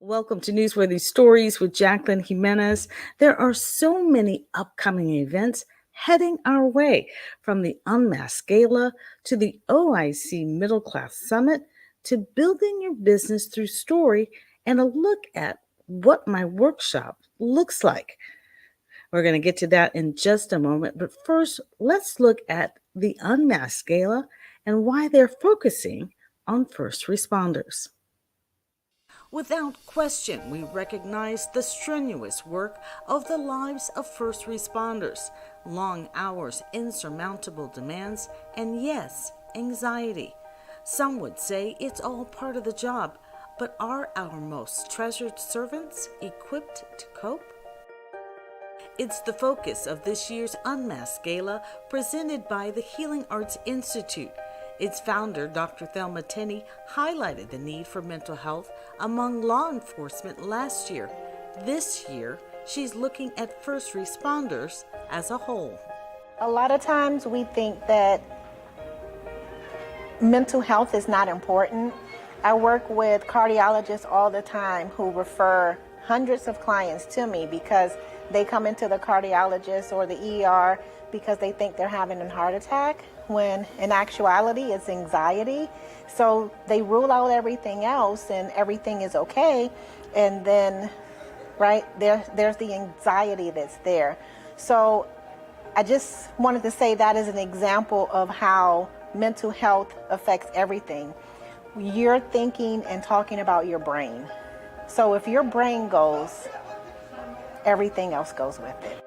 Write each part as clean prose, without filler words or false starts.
Welcome to Newsworthy Stories with Jacqueline Jimenez. There are so many upcoming events heading our way, from the Unmasked Gala to the OIC Middle Class Summit to building your business through story and a look at what my workshop looks like. We're going to get to that in just a moment, but first, let's look at the Unmasked Gala and why they're focusing on first responders. Without question, we recognize the strenuous work of the lives of first responders, long hours, insurmountable demands, and yes, anxiety. Some would say it's all part of the job, but are our most treasured servants equipped to cope? It's the focus of this year's Unmasked Gala presented by the Healing Arts Institute. Its founder, Dr. Thelma Tenney, highlighted the need for mental health among law enforcement last year. This year, she's looking at first responders as a whole. A lot of times we think that mental health is not important. I work with cardiologists all the time who refer hundreds of clients to me because they come into the cardiologist or the ER because they think they're having a heart attack, when in actuality it's anxiety. So they rule out everything else and everything is okay, and then there's the anxiety that's there. So I just wanted to say that is an example of how mental health affects everything. You're thinking and talking about your brain. So if your brain goes, everything else goes with it.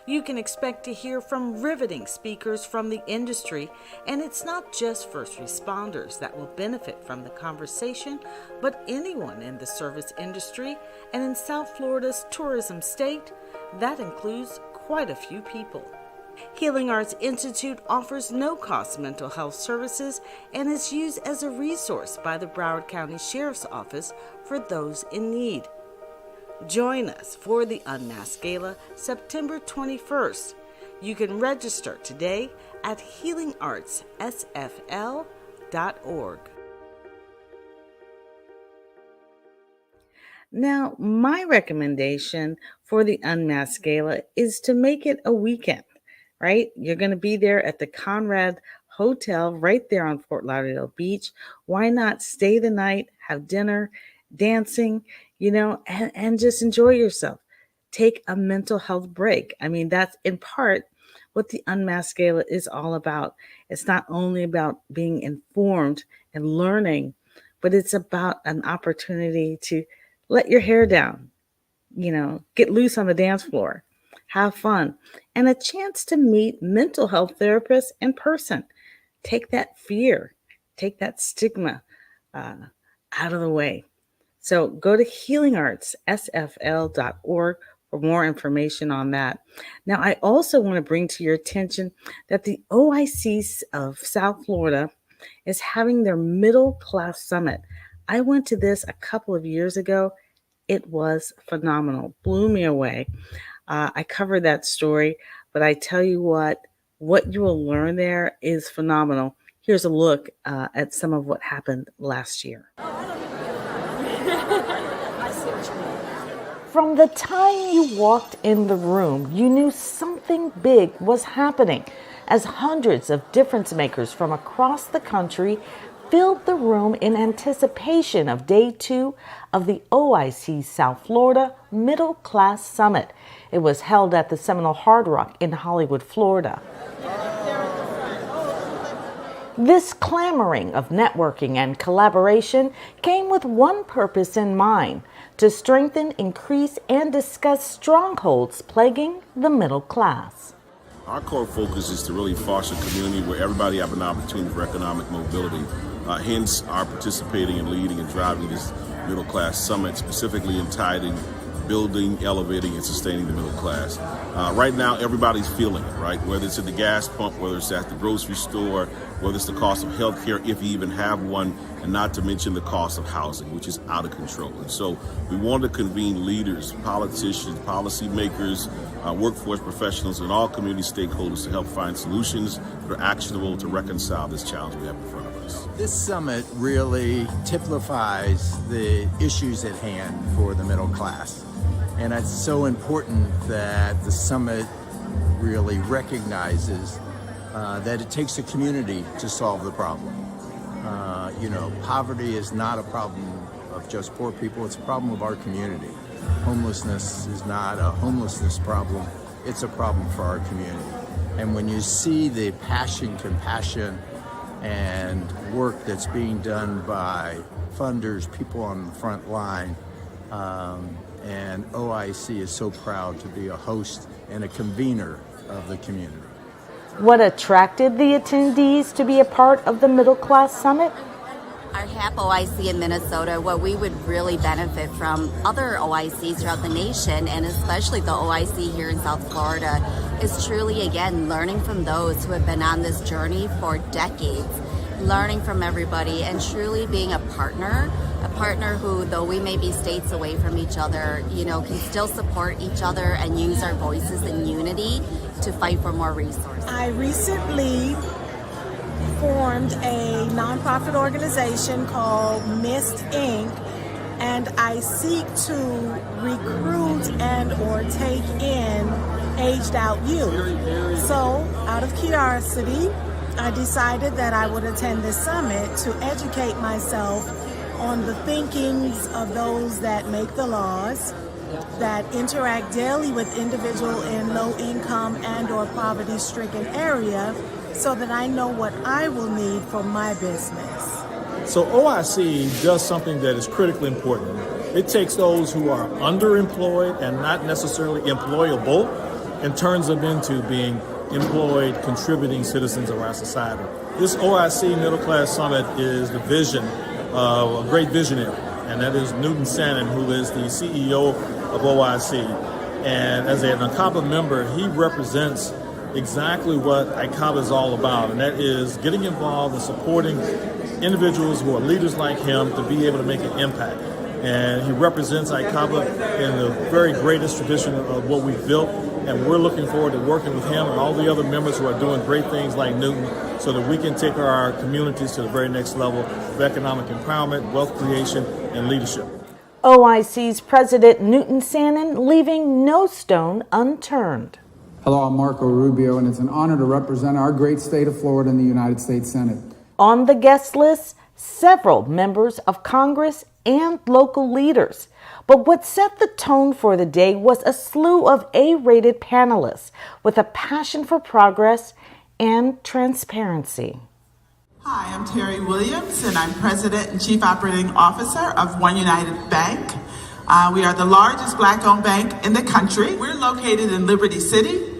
You can expect to hear from riveting speakers from the industry, and it's not just first responders that will benefit from the conversation, but anyone in the service industry, and in South Florida's tourism state, that includes quite a few people. Healing Arts Institute offers no-cost mental health services and is used as a resource by the Broward County Sheriff's Office for those in need. Join us for the Unmasked Gala, September 21st. You can register today at healingartssfl.org. Now, my recommendation for the Unmasked Gala is to make it a weekend, right? You're going to be there at the Conrad Hotel right there on Fort Lauderdale Beach. Why not stay the night, have dinner, dancing, and just enjoy yourself. Take a mental health break. I mean, that's in part what the Unmasked Gala is all about. It's not only about being informed and learning, but it's about an opportunity to let your hair down, get loose on the dance floor, have fun, and a chance to meet mental health therapists in person. Take that fear, take that stigma out of the way. So go to healingartssfl.org for more information on that. Now, I also want to bring to your attention that the OIC of South Florida is having their Middle Class Summit. I went to this a couple of years ago. It was phenomenal, blew me away. I covered that story, but I tell you what you will learn there is phenomenal. Here's a look at some of what happened last year. From the time you walked in the room, you knew something big was happening, as hundreds of difference makers from across the country filled the room in anticipation of Day 2 of the OIC South Florida Middle Class Summit. It was held at the Seminole Hard Rock in Hollywood, Florida. This clamoring of networking and collaboration came with one purpose in mind: to strengthen, increase, and discuss strongholds plaguing the middle class. Our core focus is to really foster a community where everybody have an opportunity for economic mobility. Hence, our participating and leading and driving this middle class summit, specifically entitled Building, Elevating, and Sustaining the Middle Class. Right now, everybody's feeling it, right? Whether it's at the gas pump, whether it's at the grocery store, whether it's the cost of health care, if you even have one, and not to mention the cost of housing, which is out of control. And so we want to convene leaders, politicians, policymakers, workforce professionals, and all community stakeholders to help find solutions that are actionable to reconcile this challenge we have in front of us. communities. This summit really typifies the issues at hand for the middle class. And it's so important that the summit really recognizes that it takes a community to solve the problem. Poverty is not a problem of just poor people, it's a problem of our community. Homelessness is not a homelessness problem, it's a problem for our community. And when you see the passion, compassion, and work that's being done by funders, people on the front line, and OIC is so proud to be a host and a convener of the community. What attracted the attendees to be a part of the Middle Class Summit? Our HAP OIC in Minnesota, what we would really benefit from other OICs throughout the nation, and especially the OIC here in South Florida, is truly, again, learning from those who have been on this journey for decades, learning from everybody, and truly being a partner who, though we may be states away from each other, can still support each other and use our voices in unity to fight for more resources. I recently formed a nonprofit organization called MIST Inc., and I seek to recruit and or take in aged out youth. So out of curiosity, I decided that I would attend this summit to educate myself on the thinkings of those that make the laws, that interact daily with individuals in low income and or poverty stricken area, so that I know what I will need for my business. So OIC does something that is critically important. It takes those who are underemployed and not necessarily employable and turns them into being employed, contributing citizens of our society. This OIC Middle Class Summit is the vision of a great visionary, and that is Newton Sannon, who is the CEO of OIC. And as an ICABA member, he represents exactly what ICABA is all about, and that is getting involved and supporting individuals who are leaders like him to be able to make an impact. And he represents ICABA in the very greatest tradition of what we've built, and we're looking forward to working with him and all the other members who are doing great things like Newton, so that we can take our communities to the very next level of economic empowerment, wealth creation, and leadership. OIC's President Newton Sannon leaving no stone unturned. Hello, I'm Marco Rubio, and it's an honor to represent our great state of Florida in the United States Senate. On the guest list, several members of Congress and local leaders. But what set the tone for the day was a slew of A-rated panelists with a passion for progress and transparency. Hi, I'm Terry Williams, and I'm President and Chief Operating Officer of One United Bank. We are the largest Black-owned bank in the country. We're located in Liberty City.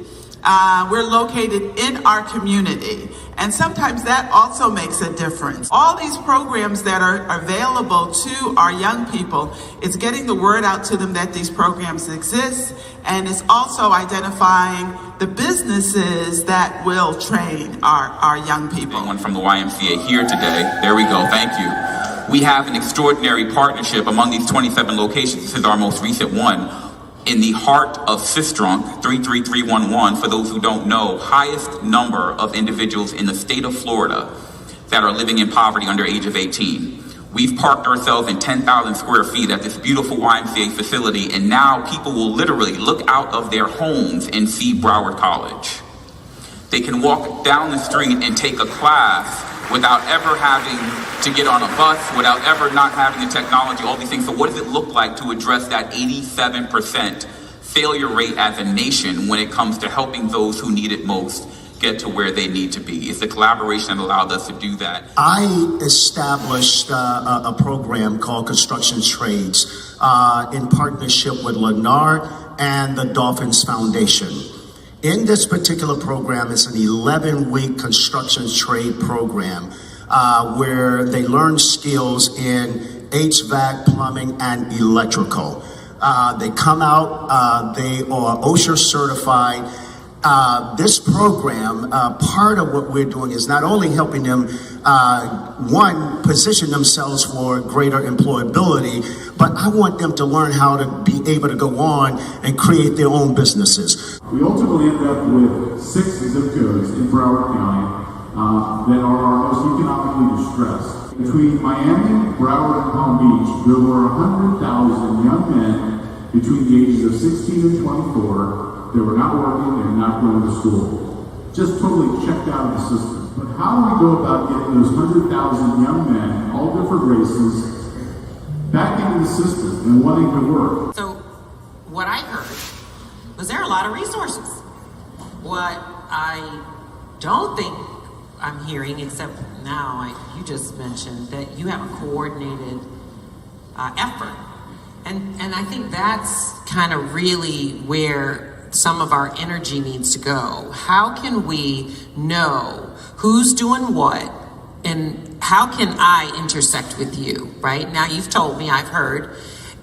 We're located in our community, and sometimes that also makes a difference. All these programs that are available to our young people, it's getting the word out to them that these programs exist, and it's also identifying the businesses that will train our young people. One from the YMCA here today. There we go. Thank you. We have an extraordinary partnership among these 27 locations. This is our most recent one. In the heart of Sistrunk, 33311, for those who don't know, highest number of individuals in the state of Florida that are living in poverty under age of 18. We've parked ourselves in 10,000 square feet at this beautiful YMCA facility, and now people will literally look out of their homes and see Broward College. They can walk down the street and take a class without ever having to get on a bus, without ever not having the technology, all these things. So what does it look like to address that 87% failure rate as a nation when it comes to helping those who need it most get to where they need to be? It's the collaboration that allowed us to do that. I established a program called Construction Trades in partnership with Lennar and the Dolphins Foundation. In this particular program, it's an 11-week construction trade program where they learn skills in HVAC, plumbing, and electrical. They come out, they are OSHA certified. This program, part of what we're doing is not only helping them, one, position themselves for greater employability, but I want them to learn how to be able to go on and create their own businesses. We ultimately ended up with 6 zip codes in Broward County that are our most economically distressed. Between Miami, Broward, and Palm Beach, there were 100,000 young men between the ages of 16 and 24 that were not working and not going to school. Just totally checked out of the system. But how do we go about getting those 100,000 young men, all different races, back into the system and wanting to work? So what I heard was there are a lot of resources. What I don't think I'm hearing, except now you just mentioned that you have a coordinated effort. And I think that's kind of really where some of our energy needs to go. How can we know who's doing what, and how can I intersect with you, right? Now you've told me, I've heard,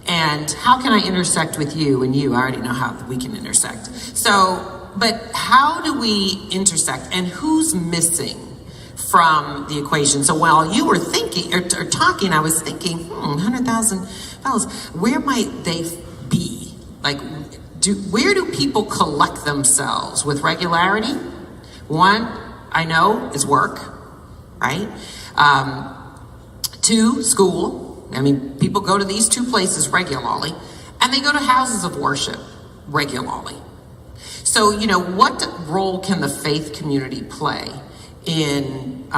and how can I intersect with you and you? I already know how we can intersect. So, but how do we intersect, and who's missing from the equation? So while you were thinking or talking, I was thinking, 100,000 fellows, where might they be? Like, where do people collect themselves with regularity? One, I know, is work, right? Two, school. I mean, people go to these two places regularly, and they go to houses of worship regularly. So, what role can the faith community play in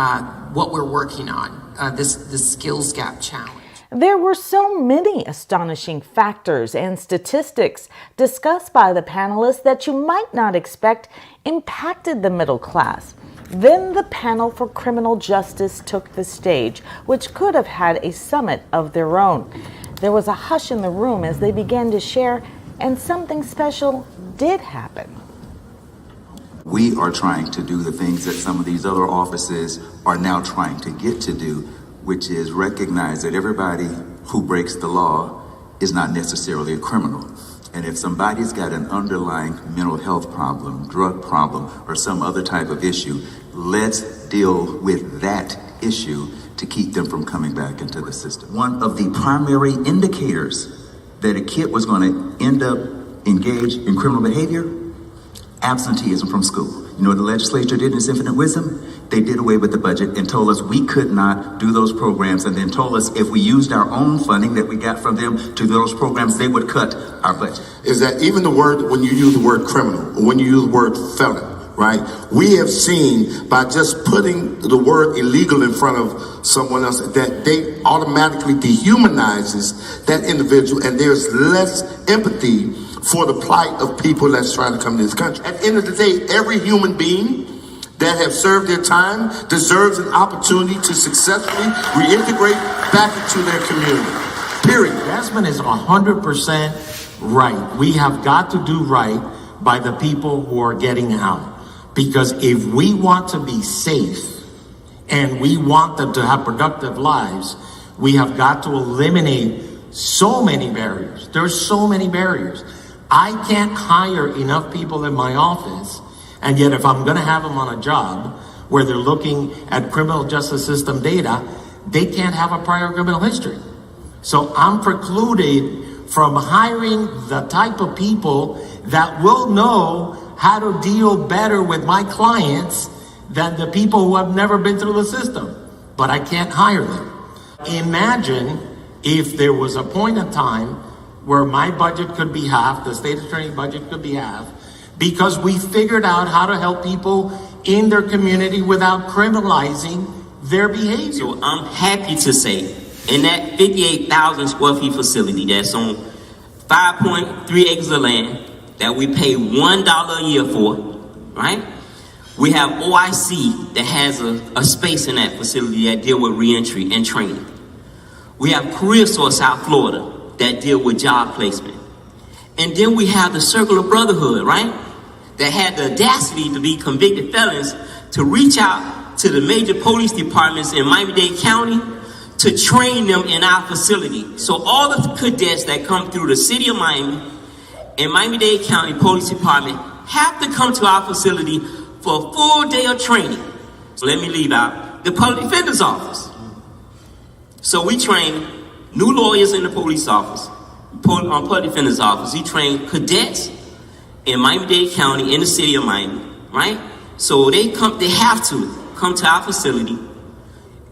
what we're working on, this skills gap challenge? There were so many astonishing factors and statistics discussed by the panelists that you might not expect impacted the middle class. Then the panel for criminal justice took the stage, which could have had a summit of their own. There was a hush in the room as they began to share, and something special did happen. We are trying to do the things that some of these other offices are now trying to get to do, which is recognize that everybody who breaks the law is not necessarily a criminal. And if somebody's got an underlying mental health problem, drug problem, or some other type of issue, let's deal with that issue to keep them from coming back into the system. One of the primary indicators that a kid was going to end up engaged in criminal behavior, absenteeism from school. You know what the legislature did in its infinite wisdom? They did away with the budget and told us we could not do those programs, and then told us if we used our own funding that we got from them to do those programs, they would cut our budget. Is that even the word, when you use the word criminal, or when you use the word felon, right? We have seen by just putting the word illegal in front of someone else that they automatically dehumanizes that individual, and there's less empathy for the plight of people that's trying to come to this country. At the end of the day, every human being that have served their time deserves an opportunity to successfully reintegrate back into their community. Period. Jasmine is 100% right. We have got to do right by the people who are getting out. Because if we want to be safe and we want them to have productive lives, we have got to eliminate so many barriers. There's so many barriers. I can't hire enough people in my office, and yet if I'm going to have them on a job where they're looking at criminal justice system data, they can't have a prior criminal history. So I'm precluded from hiring the type of people that will know how to deal better with my clients than the people who have never been through the system. But I can't hire them. Imagine if there was a point in time where my budget could be half, the state attorney budget could be half, because we figured out how to help people in their community without criminalizing their behavior. So I'm happy to say, in that 58,000 square feet facility that's on 5.3 acres of land that we pay $1 a year for, right? We have OIC that has a space in that facility that deal with reentry and training. We have Career Source South Florida that deal with job placement. And then we have the Circle of Brotherhood, right? That had the audacity to be convicted felons to reach out to the major police departments in Miami-Dade County to train them in our facility. So all of the cadets that come through the city of Miami and Miami-Dade County Police Department have to come to our facility for a full day of training. So let me leave out the Public Defender's Office. So we train new lawyers in the police office, Public Defender's Office. We train cadets in Miami-Dade County in the city of Miami, right? So they have to come to our facility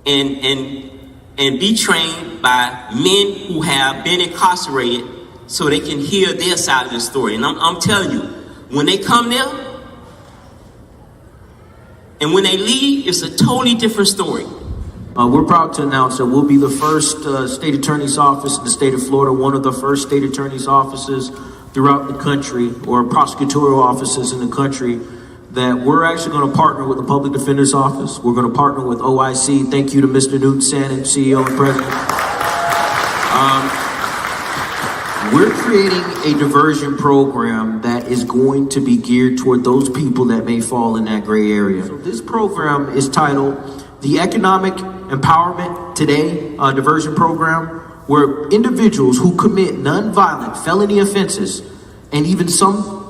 and be trained by men who have been incarcerated so they can hear their side of the story. And I'm telling you, when they come there and when they leave, it's a totally different story. We're proud to announce that we'll be the first state attorney's office in the state of Florida, one of the first state attorney's offices throughout the country, or prosecutorial offices in the country, that we're actually going to partner with the Public Defender's Office. We're going to partner with OIC. Thank you to Mr. Newton Sannon, CEO and President. We're creating a diversion program that is going to be geared toward those people that may fall in that gray area. So this program is titled the Economic Empowerment Today Diversion Program, where individuals who commit nonviolent felony offenses, and even some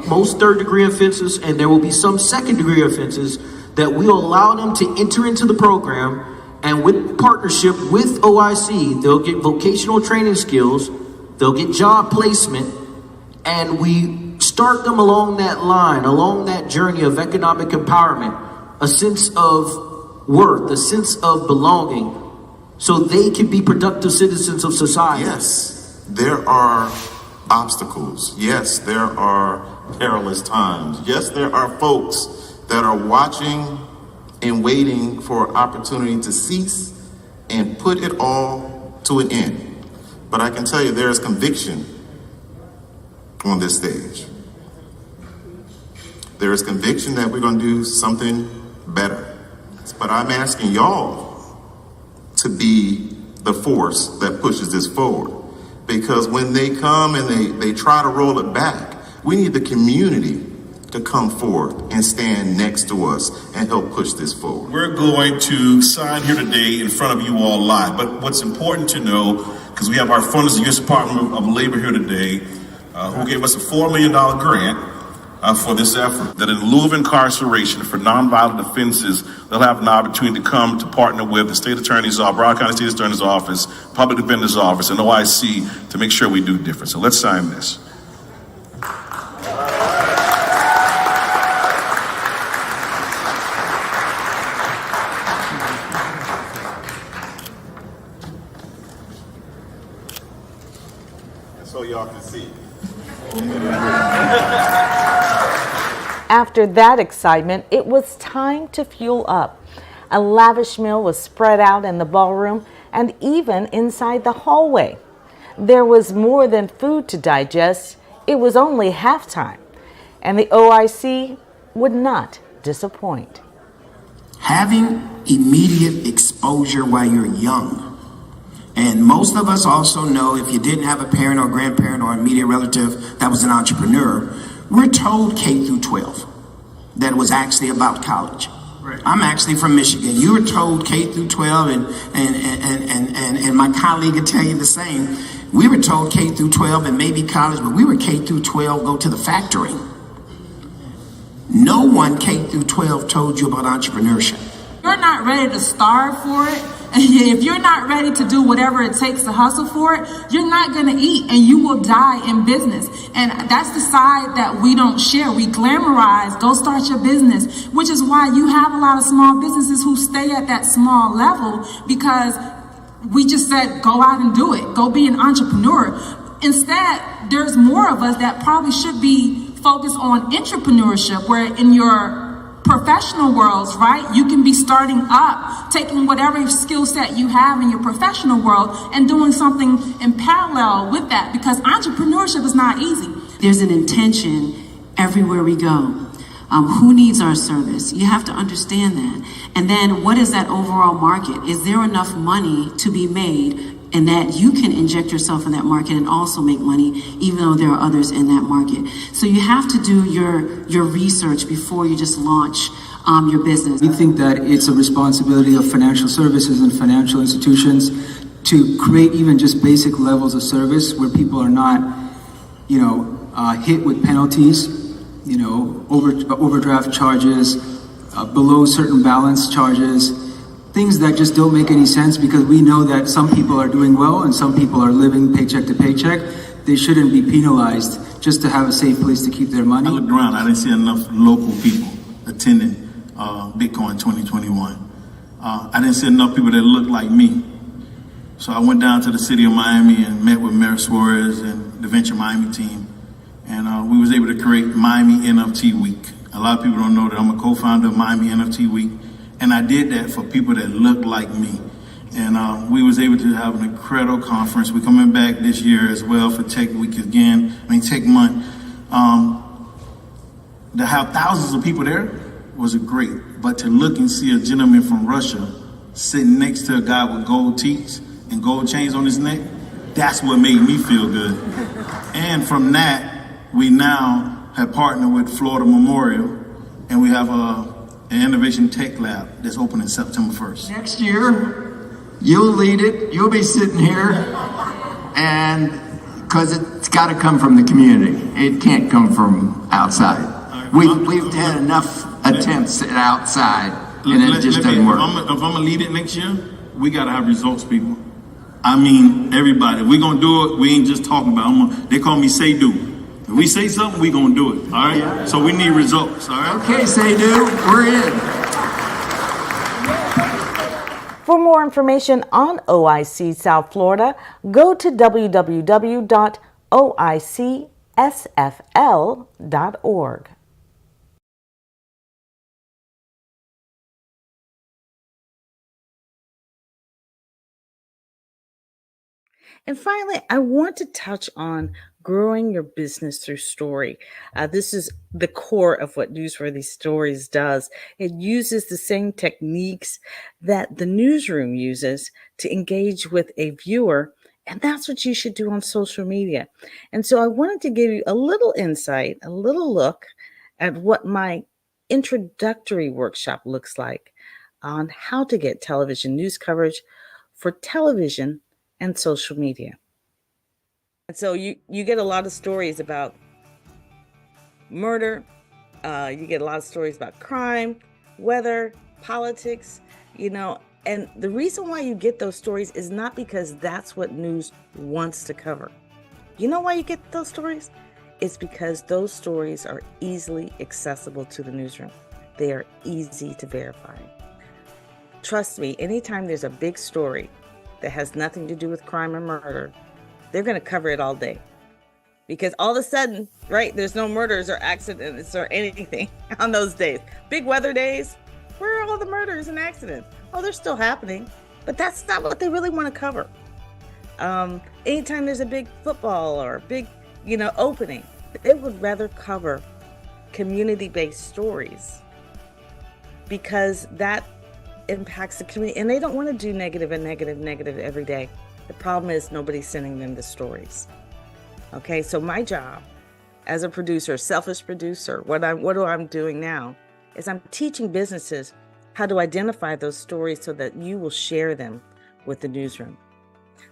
most third-degree offenses, and there will be some second-degree offenses, that we'll allow them to enter into the program, and with partnership with OIC, they'll get vocational training skills, they'll get job placement, and we start them along that line, along that journey of economic empowerment, a sense of worth, a sense of belonging, so they can be productive citizens of society. Yes, there are obstacles. Yes, there are perilous times. Yes, there are folks that are watching and waiting for an opportunity to cease and put it all to an end. But I can tell you there is conviction on this stage. There is conviction that we're going to do something better. But I'm asking y'all to be the force that pushes this forward. Because when they come and they try to roll it back, we need the community to come forward and stand next to us and help push this forward. We're going to sign here today in front of you all live. But what's important to know, because we have our funders, the U.S. Department of Labor here today, who gave us a $4 million grant for this effort, that in lieu of incarceration for nonviolent offenses, they'll have an opportunity to come to partner with the State Attorney's Office, Broward County State Attorney's Office, Public Defender's Office, and OIC to make sure we do different. So let's sign this. So y'all can see. After that excitement, it was time to fuel up. A lavish meal was spread out in the ballroom and even inside the hallway. There was more than food to digest. It was only halftime, and the OIC would not disappoint. Having immediate exposure while you're young, and most of us also know if you didn't have a parent or grandparent or immediate relative that was an entrepreneur, we're told K through 12 that it was actually about college. Right. I'm actually from Michigan. You were told K through 12, and my colleague would tell you the same. We were told K through 12 and maybe college, but we were K through 12, go to the factory. No one K through 12 told you about entrepreneurship. You're not ready to starve for it. If you're not ready to do whatever it takes to hustle for it, you're not going to eat and you will die in business. And that's the side that we don't share. We glamorize, go start your business, which is why you have a lot of small businesses who stay at that small level, because we just said, go out and do it. Go be an entrepreneur. Instead, there's more of us that probably should be focused on entrepreneurship, where in your professional worlds, right? You can be starting up, taking whatever skill set you have in your professional world and doing something in parallel with that, because entrepreneurship is not easy. There's an intention everywhere we go. Who needs our service? You have to understand that. And then what is that overall market? Is there enough money to be made and that you can inject yourself in that market and also make money, even though there are others in that market? So you have to do your research before you just launch your business. We think that it's a responsibility of financial services and financial institutions to create even just basic levels of service where people are not, hit with penalties, overdraft charges, below certain balance charges, things that just don't make any sense, because we know that some people are doing well and some people are living paycheck to paycheck. They shouldn't be penalized just to have a safe place to keep their money. I looked around, I didn't see enough local people attending Bitcoin 2021. I didn't see enough people that looked like me. So I went down to the city of Miami and met with Mayor Suarez and the Venture Miami team. And we was able to create Miami NFT Week. A lot of people don't know that I'm a co-founder of Miami NFT Week. And I did that for people that look like me. And we was able to have an incredible conference. We're coming back this year as well for Tech Week again, Tech Month. To have thousands of people there was great. But to look and see a gentleman from Russia sitting next to a guy with gold teeth and gold chains on his neck, that's what made me feel good. And from that, we now have partnered with Florida Memorial, and we have an Innovation Tech Lab that's opening September 1st. Next year, you'll lead it. You'll be sitting here, and because it's got to come from the community. It can't come from outside. We've had enough attempts at outside, and it just doesn't work. If I'm gonna lead it next year, we gotta have results, people. I mean, everybody. We're gonna do it. We ain't just talking about it. They call me Say Do. If we say something, we gonna do it. All right. Yeah. So we need results. All right. Okay, Say Do. We're in. For more information on OIC South Florida, go to www.oicsfl.org. And finally, I want to touch on growing your business through story. This is the core of what Newsworthy Stories does. It uses the same techniques that the newsroom uses to engage with a viewer, and that's what you should do on social media. And so I wanted to give you a little insight, a little look at what my introductory workshop looks like on how to get television news coverage for television and social media. And so you get a lot of stories about murder, you get a lot of stories about crime, weather, politics, and the reason why you get those stories is not because that's what news wants to cover. You know why you get those stories? It's because those stories are easily accessible to the newsroom. They are easy to verify. Trust me, anytime there's a big story that has nothing to do with crime or murder, they're going to cover it all day. Because all of a sudden, right, there's no murders or accidents or anything on those days. Big weather days, where are all the murders and accidents? Oh, they're still happening, but that's not what they really want to cover. Anytime there's a big football or big, opening, they would rather cover community-based stories because that impacts the community, and they don't want to do negative every day. The problem is nobody's sending them the stories. Okay, so my job as a producer, selfish producer, what I'm doing now is I'm teaching businesses how to identify those stories so that you will share them with the newsroom.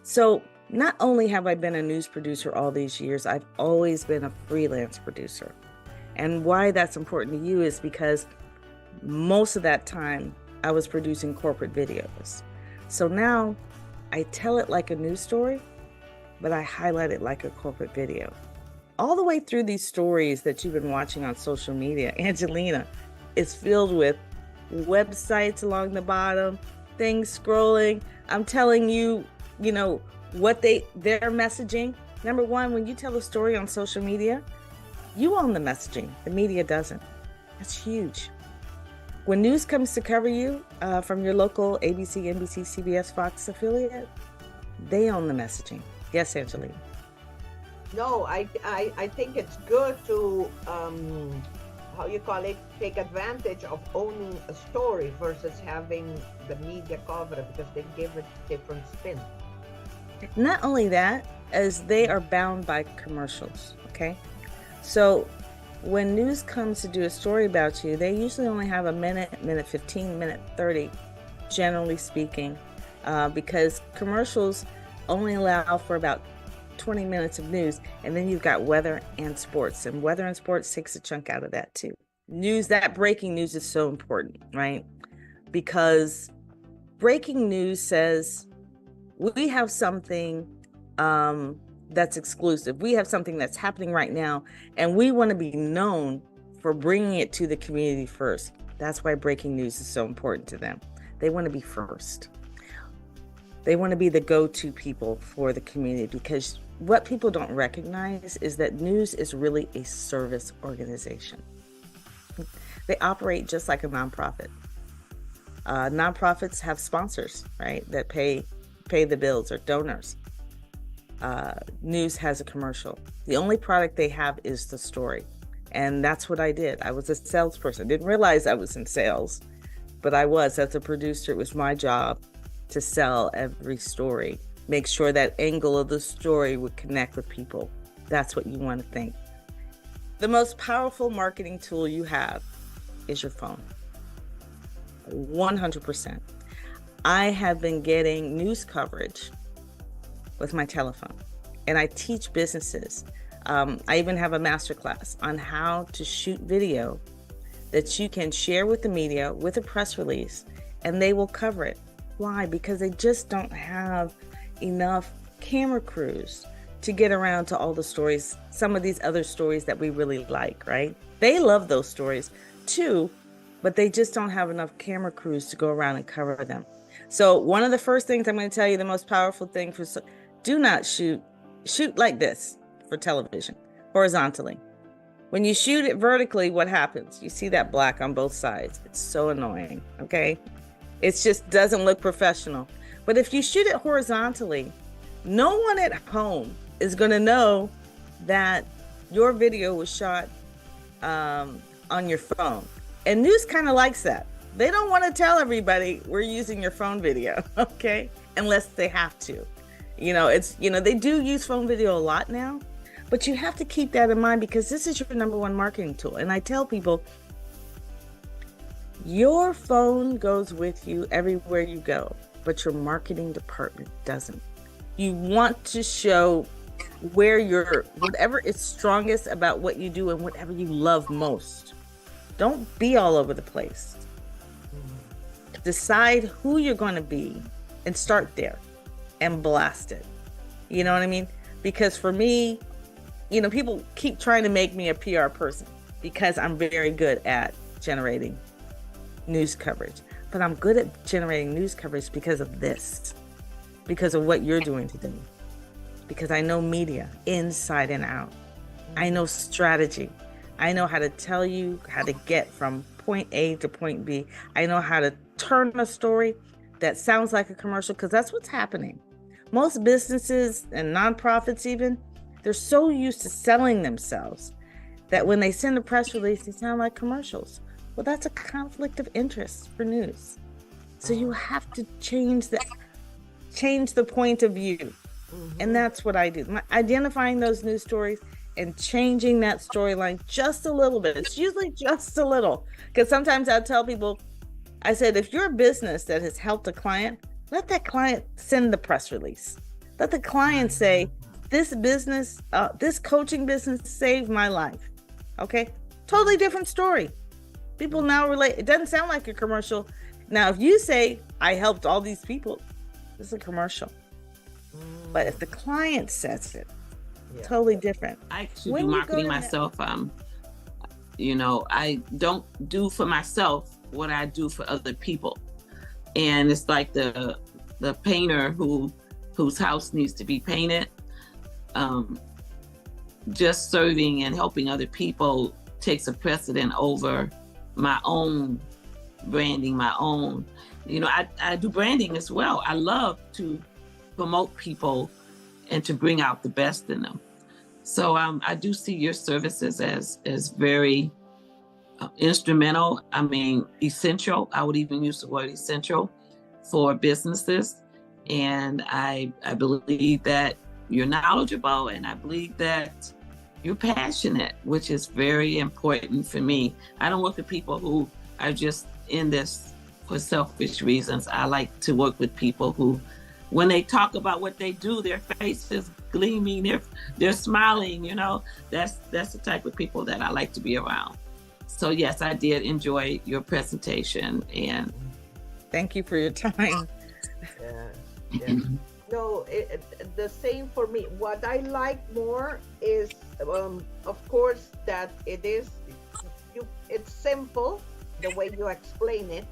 So not only have I been a news producer all these years, I've always been a freelance producer. And why that's important to you is because most of that time I was producing corporate videos. So now I tell it like a news story, but I highlight it like a corporate video. All the way through these stories that you've been watching on social media, Angelina is filled with websites along the bottom, things scrolling. I'm telling you, what their messaging. Number one, when you tell a story on social media, you own the messaging. The media doesn't. That's huge. When news comes to cover you from your local ABC, NBC, CBS, Fox affiliate, they own the messaging. Yes, Angelina. No, I think it's good to, take advantage of owning a story versus having the media cover it because they give it different spin. Not only that, as they are bound by commercials, okay? So when news comes to do a story about you, they usually only have a minute 15, minute 30, generally speaking, because commercials only allow for about 20 minutes of news, and then you've got weather and sports, and weather and sports takes a chunk out of that too. That breaking news is so important, right? Because breaking news says we have something that's exclusive. We have something that's happening right now, and we want to be known for bringing it to the community first. That's why breaking news is so important to them. They want to be first. They want to be the go-to people for the community, because what people don't recognize is that news is really a service organization. They operate just like a nonprofit. Nonprofits have sponsors, right, that pay the bills, or donors. News has a commercial. The only product they have is the story. And that's what I did. I was a salesperson. Didn't realize I was in sales, but I was. As a producer, it was my job to sell every story. Make sure that angle of the story would connect with people. That's what you want to think. The most powerful marketing tool you have is your phone. 100%. I have been getting news coverage with my telephone, and I teach businesses. I even have a masterclass on how to shoot video that you can share with the media with a press release, and they will cover it. Why? Because they just don't have enough camera crews to get around to all the stories, some of these other stories that we really like, right? They love those stories too, but they just don't have enough camera crews to go around and cover them. So one of the first things I'm going to tell you, the most powerful thing for, do not shoot like this for television, horizontally. When you shoot it vertically, what happens? You see that black on both sides. It's so annoying, okay? It just doesn't look professional. But if you shoot it horizontally, no one at home is going to know that your video was shot on your phone. And news kind of likes that. They don't want to tell everybody we're using your phone video, okay? Unless they have to. They do use phone video a lot now, but you have to keep that in mind, because this is your number one marketing tool. And I tell people, your phone goes with you everywhere you go, but your marketing department doesn't. You want to show whatever is strongest about what you do and whatever you love most. Don't be all over the place. Decide who you're going to be and start there and blast it. You know what I mean? Because for me, people keep trying to make me a PR person because I'm very good at generating news coverage. But I'm good at generating news coverage because of this, because of what you're doing today. Because I know media inside and out. I know strategy. I know how to tell you how to get from point A to point B. I know how to turn a story that sounds like a commercial, because that's what's happening. Most businesses and nonprofits even, they're so used to selling themselves that when they send a press release, they sound like commercials. Well, that's a conflict of interest for news. So you have to change the point of view. And that's what I do. Identifying those news stories and changing that storyline just a little bit. It's usually just a little. Because sometimes I'll tell people, I said, if you're a business that has helped a client, let that client send the press release. Let the client say, this business, this coaching business saved my life. Okay? Totally different story. People now relate. It doesn't sound like a commercial. Now, if you say, I helped all these people, this is a commercial. But if the client says it, totally different. I actually do marketing myself. I don't do for myself what I do for other people. And it's like the painter whose house needs to be painted. Just serving and helping other people takes a precedent over my own branding, my own. I do branding as well. I love to promote people and to bring out the best in them. So I do see your services as very instrumental. I mean, essential. I would even use the word essential for businesses. And I believe that you're knowledgeable, and I believe that you're passionate, which is very important for me. I don't work with people who are just in this for selfish reasons. I like to work with people who, when they talk about what they do, their face is gleaming, they're smiling, That's the type of people that I like to be around. So yes, I did enjoy your presentation, and thank you for your time. Yeah. No, the same for me. What I like more is, of course, that it's simple, the way you explain it.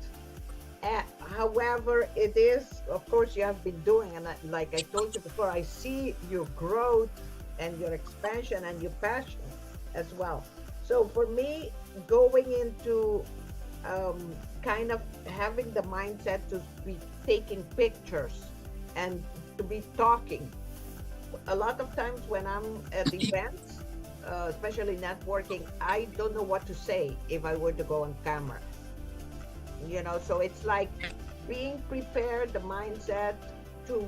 However, it is, of course, you have been doing, and like I told you before, I see your growth and your expansion and your passion as well. So for me, going into kind of having the mindset to be taking pictures and to be talking. A lot of times when I'm at events, especially networking, I don't know what to say if I were to go on camera. So it's like being prepared, the mindset to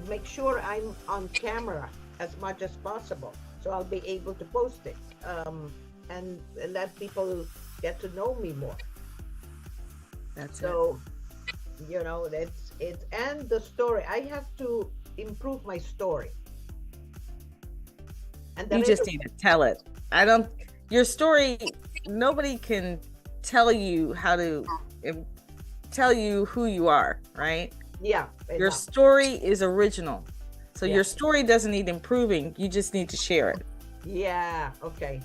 make sure I'm on camera as much as possible, so I'll be able to post it and let people get to know me more. That's so it's and the story, I have to improve my story, and You just need to tell it. Your story, nobody can tell you how to tell you who you are, right? Yeah. Your story is original. So Yeah. your story doesn't need improving. You just need to share it. Yeah, okay.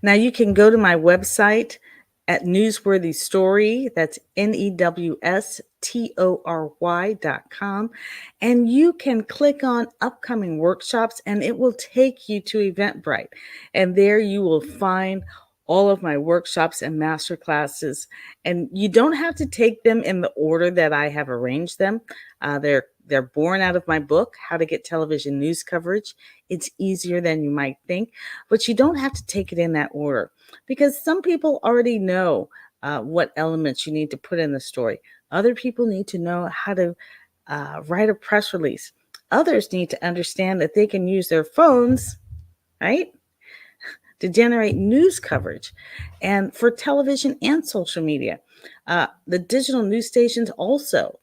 Now you can go to my website at Newsworthy Story. That's NEWSTORY.com. And you can click on upcoming workshops and it will take you to Eventbrite. And there you will find all of my workshops and masterclasses. And you don't have to take them in the order that I have arranged them. They're born out of my book, How to Get Television News Coverage. It's easier than you might think, but you don't have to take it in that order because some people already know what elements you need to put in the story. Other people need to know how to write a press release. Others need to understand that they can use their phones, right, to generate news coverage and for television and social media. The digital news stations also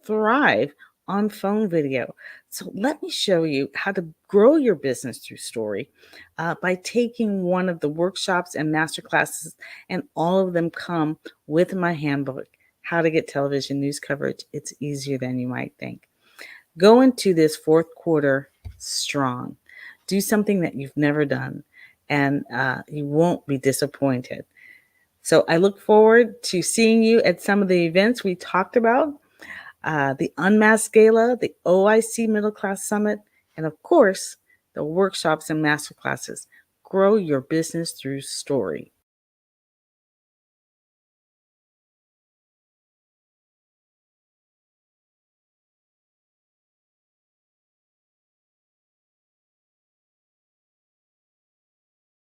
thrive on phone video. So let me show you how to grow your business through story by taking one of the workshops and masterclasses, and all of them come with my handbook, How to Get Television News Coverage. It's easier than you might think. Go into this fourth quarter strong. Do something that you've never done, and you won't be disappointed. So I look forward to seeing you at some of the events we talked about. The Unmasked Gala, the OIC Middle Class Summit, and of course, the workshops and masterclasses. Grow your business through story.